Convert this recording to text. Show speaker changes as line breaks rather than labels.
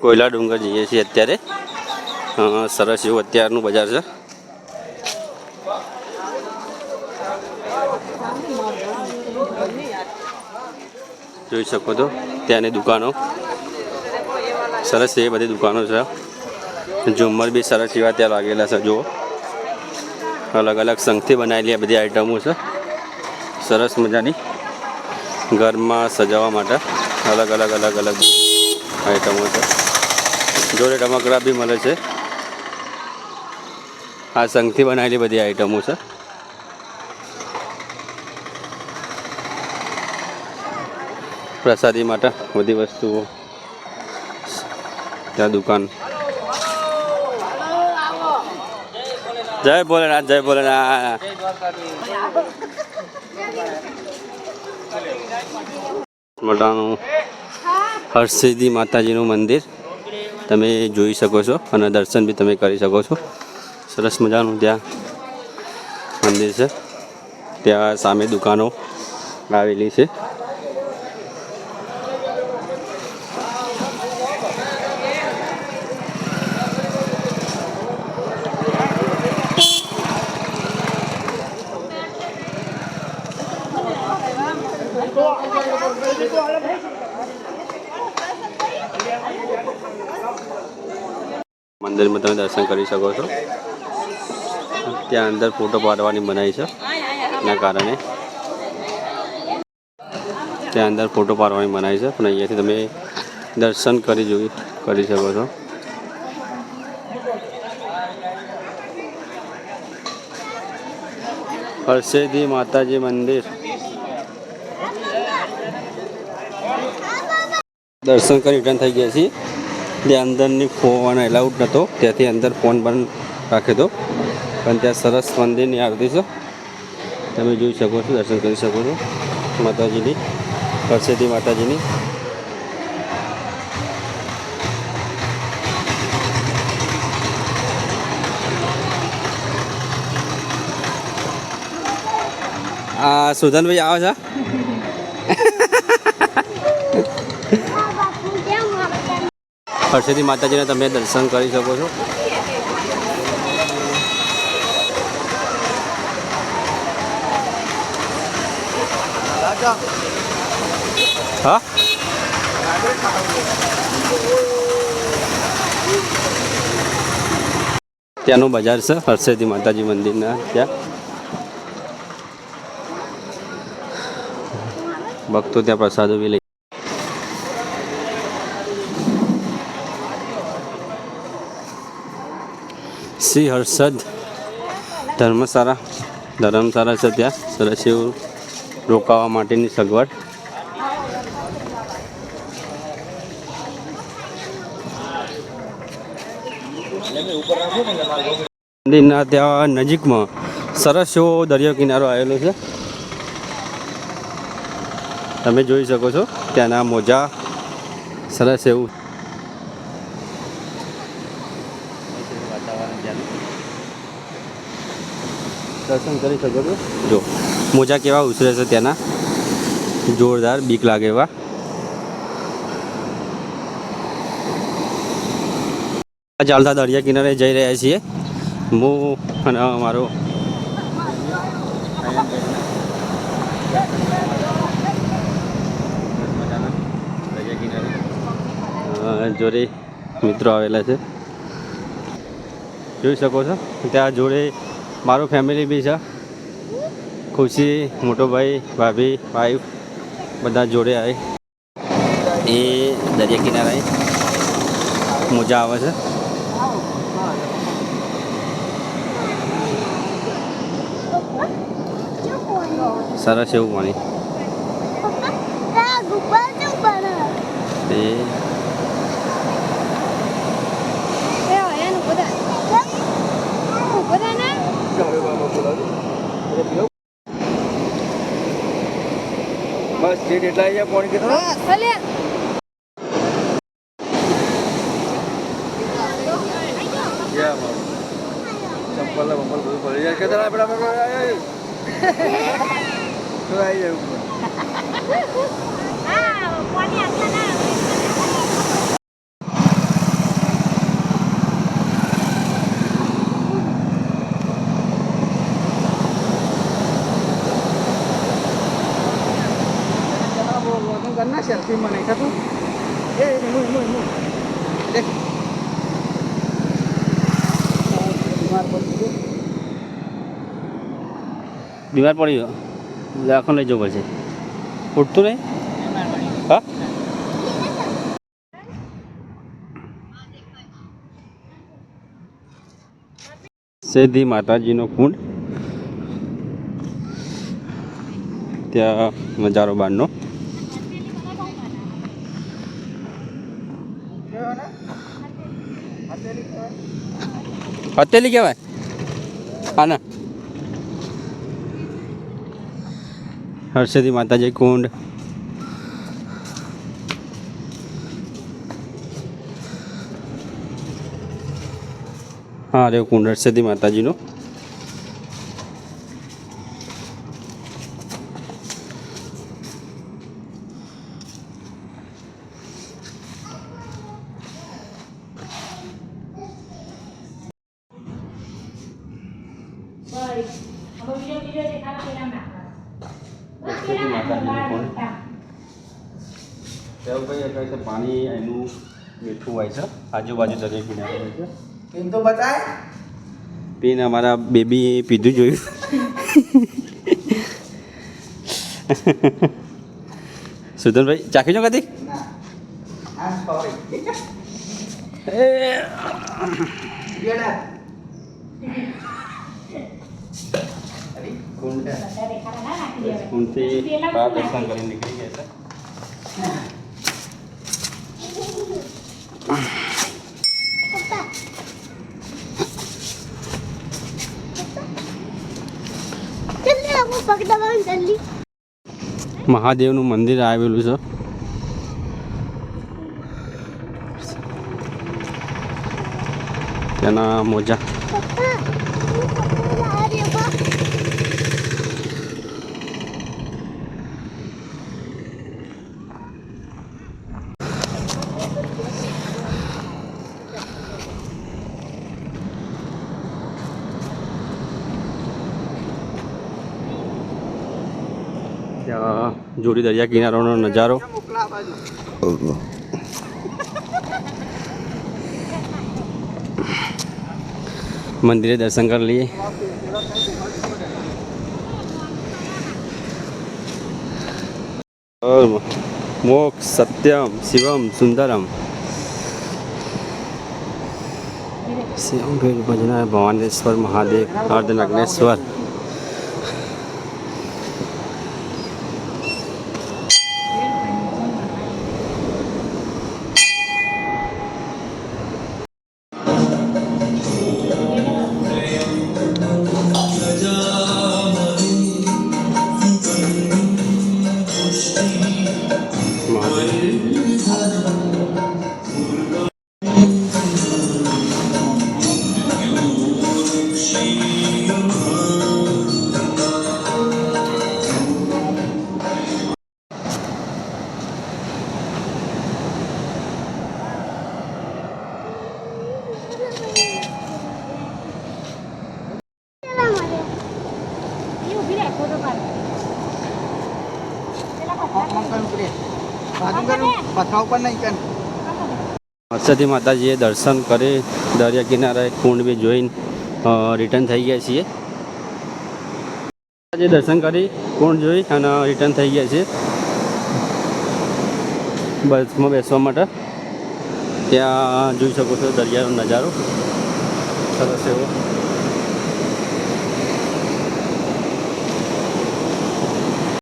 કોયલા ડુંગર જઈએ છીએ અત્યારે. સરસ એવું અત્યારનું બજાર છે. જોઈ શકો છો ત્યાંની દુકાનો સરસ એવી બધી દુકાનો છે. ઝુમ્મર બી સરસ એવા ત્યાં લાગેલા છે. જુઓ અલગ અલગ શંખથી બનાવેલી આ બધી આઈટમો છે. સરસ મજાની ઘરમાં સજાવવા માટે અલગ અલગ આઈટમો છે. જોડે રમકડા બી મળે છે. આ શંખથી બનાવેલી બધી આઈટમો છે. પ્રસાદી માટે બધી વસ્તુઓ ત્યાં દુકાન. જય ભોલેનાથ, જય ભોલેનાથ. મોટાનું હરસિદ્ધિ માતાજીનું મંદિર તમે જોઈ શકો છો અને દર્શન બી તમે કરી શકો છો. સરસ મજાનું ત્યાં મંદિર છે. ત્યાં સામે દુકાનો આવેલી છે. મંદિરમાં તમે દર્શન કરી શકો છો. ત્યાં અંદર ફોટો પાડવાની મનાઈ છે. એના કારણે ત્યાં અંદર ફોટો પાડવાની મનાઈ છે, પણ અહીંયાથી તમે દર્શન કરી શકો છો. હરસિદ્ધિ માતાજી મંદિર દર્શન કરી રિટર્ન થઈ ગયા છીએ. ત્યાં અંદરની ફોન એલાઉડ નહોતો, ત્યાંથી અંદર ફોન બંધ રાખ્યો હતો. પણ ત્યાં સરસ મંદિરની આરતી છે, તમે જોઈ શકો છો, દર્શન કરી શકો છો માતાજીની, હરસિદ્ધિ માતાજીની. આ સુધનભાઈ આવે છે. હરસિદ્ધિ માતાજીના તમે દર્શન કરી શકો છો. હા, ત્યાંનું બજાર છે હરસિદ્ધિ માતાજી મંદિરના. ત્યાં ભક્તો ત્યાં પ્રસાદો બી લઈ. શ્રી હર્ષદ ધર્મશાળા છે. ત્યાં સરસ એવું રોકાવા માટેની સગવડ. મંદિરના ત્યાં નજીકમાં સરસ એવો દરિયો કિનારો આવેલો છે. તમે જોઈ શકો છો ત્યાંના મોજા સરસ એવું વાતાવરણ ત્યાંનું દર્શન કરી શકો છો. જો મોજા કેવા ઉછરે છે ત્યાંના, જોરદાર, બીક લાગે એવા. ચાલતા દરિયા કિનારે જઈ રહ્યા છીએ હું અને મારો દરિયા કિનારે જોડે મિત્રો આવેલા છે, જોઈ શકો છો. ત્યાં જોડે મારું ફેમિલી બી છે. ખુશી, મોટો ભાઈ, ભાભી, વાઈફ બધા જોડે આવે. એ દરિયા કિનારે મજા આવે છે. સરસ એવું પાણી. બસ સીટ એટલા અહીંયા પાણી કે ચંપલ બધું પડી જાય કે આપણે આવી જાય. બીમાર પડી ગયો દવાખાને લઈ જવું પડશે ઉઠતું નહીં હા સિદ્ધિ માતાજીનો કુંડ ત્યાં નજારો બહારનો હતેલી કહેવાય આના હર્ષદી માતાજી કુંડ હા રે કુંડ હર્ષદી માતાજીનો પાણી એનું મીઠું હોય છે આજુબાજુ દરિયા કિનારે હોય છે પીન તો બતાય પીન અમારા બેબી પીધું જોયું સુધનભાઈ ચાખી જો કદી કુંડથી બહાર દર્શન કરીને નીકળી ગયા છે મહાદેવનું મંદિર આવેલું છે તેના મોજા જોડી દરિયા કિનારાનો નજારો મંદિરે દર્શન કરી લઈએ મોક્ષ સત્યમ શિવમ સુંદરમ શિવમ ભજના ભવાનેશ્વર મહાદેવ અર્ધનગ્નેશ્વર હર્ષદી માતાજીએ દર્શન કરી દરિયા કિનારે કુંડ બી જોઈને રિટર્ન થઈ ગયા છીએ દર્શન કરી કુંડ જોઈ અને રિટર્ન થઈ ગયા છીએ બસમાં બેસવા માટે ત્યાં જોઈ શકો છો દરિયાનો નજારો સરસ એવો